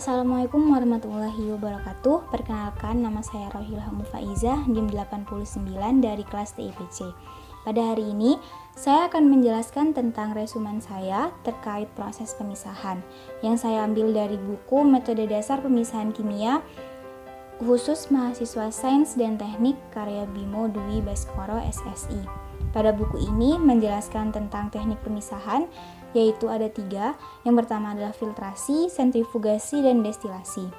Assalamualaikum warahmatullahi wabarakatuh. Perkenalkan, nama saya Rohilham Faizah, NIM 89 dari kelas TIPC. Pada hari ini, saya akan menjelaskan tentang resumen saya terkait proses pemisahan yang saya ambil dari buku Metode Dasar Pemisahan Kimia khusus mahasiswa Sains dan Teknik karya Bimo Dwi Baskoro SSI. Pada buku ini menjelaskan tentang teknik pemisahan, yaitu ada 3. Yang pertama adalah filtrasi, sentrifugasi, dan destilasi.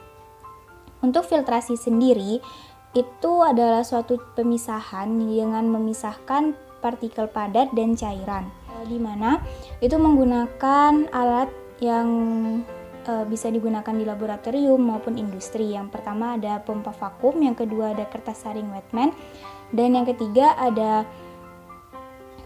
Untuk filtrasi sendiri, itu adalah suatu pemisahan dengan memisahkan partikel padat dan cairan, di mana itu menggunakan alat yang bisa digunakan di laboratorium maupun industri. Yang pertama ada pompa vakum, yang kedua ada kertas saring wetman, dan yang ketiga ada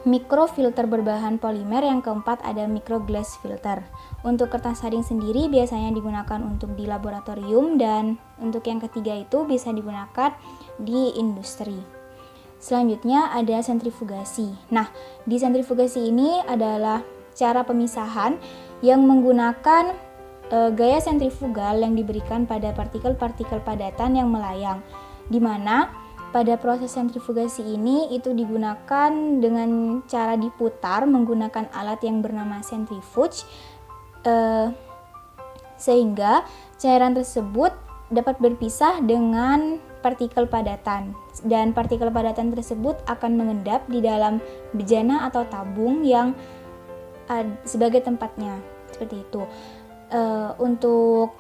mikrofilter berbahan polimer, yang keempat ada microglass filter. Untuk kertas saring sendiri biasanya digunakan untuk di laboratorium, dan untuk yang ketiga itu bisa digunakan di industri. Selanjutnya ada sentrifugasi. Nah, di sentrifugasi ini adalah cara pemisahan yang menggunakan gaya sentrifugal yang diberikan pada partikel-partikel padatan yang melayang, di mana pada proses sentrifugasi ini itu digunakan dengan cara diputar menggunakan alat yang bernama centrifuge, sehingga cairan tersebut dapat berpisah dengan partikel padatan, dan partikel padatan tersebut akan mengendap di dalam bejana atau tabung yang sebagai tempatnya, seperti itu. Untuk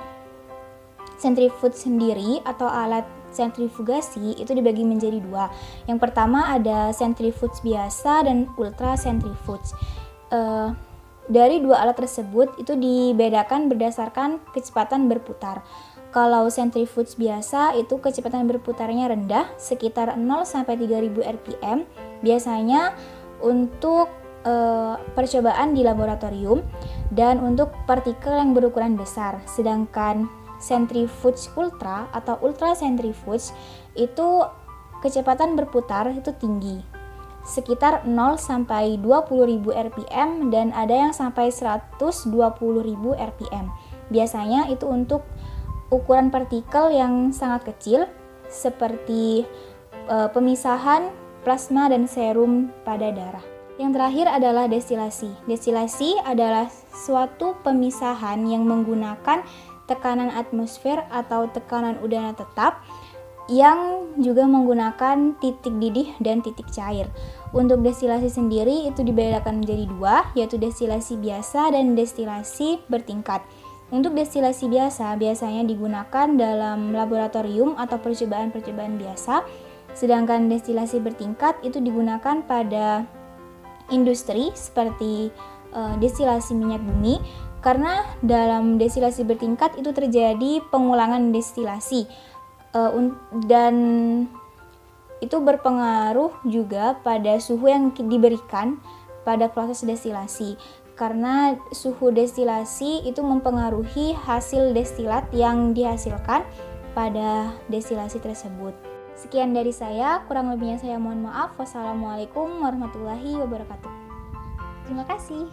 centrifuge sendiri atau alat sentrifugasi itu dibagi menjadi 2. Yang pertama ada centrifuge biasa dan ultra centrifuge. Dari 2 alat tersebut itu dibedakan berdasarkan kecepatan berputar. Kalau centrifuge biasa itu kecepatan berputarnya rendah, sekitar 0 sampai 3000 rpm, biasanya untuk percobaan di laboratorium dan untuk partikel yang berukuran besar. Sedangkan centrifuge ultra atau ultra centrifuge itu kecepatan berputar itu tinggi, sekitar 0 sampai 20.000 rpm, dan ada yang sampai 120.000 rpm. Biasanya itu untuk ukuran partikel yang sangat kecil seperti pemisahan plasma dan serum pada darah. Yang terakhir adalah destilasi. Destilasi adalah suatu pemisahan yang menggunakan tekanan atmosfer atau tekanan udara tetap, yang juga menggunakan titik didih dan titik cair. Untuk destilasi sendiri itu dibedakan menjadi 2, yaitu destilasi biasa dan destilasi bertingkat. Untuk destilasi biasa biasanya digunakan dalam laboratorium atau percobaan-percobaan biasa, sedangkan destilasi bertingkat itu digunakan pada industri seperti destilasi minyak bumi, karena dalam destilasi bertingkat itu terjadi pengulangan destilasi, dan itu berpengaruh juga pada suhu yang diberikan pada proses destilasi, karena suhu destilasi itu mempengaruhi hasil destilat yang dihasilkan pada destilasi tersebut. Sekian dari saya, kurang lebihnya saya mohon maaf. Wassalamualaikum warahmatullahi wabarakatuh. Terima kasih.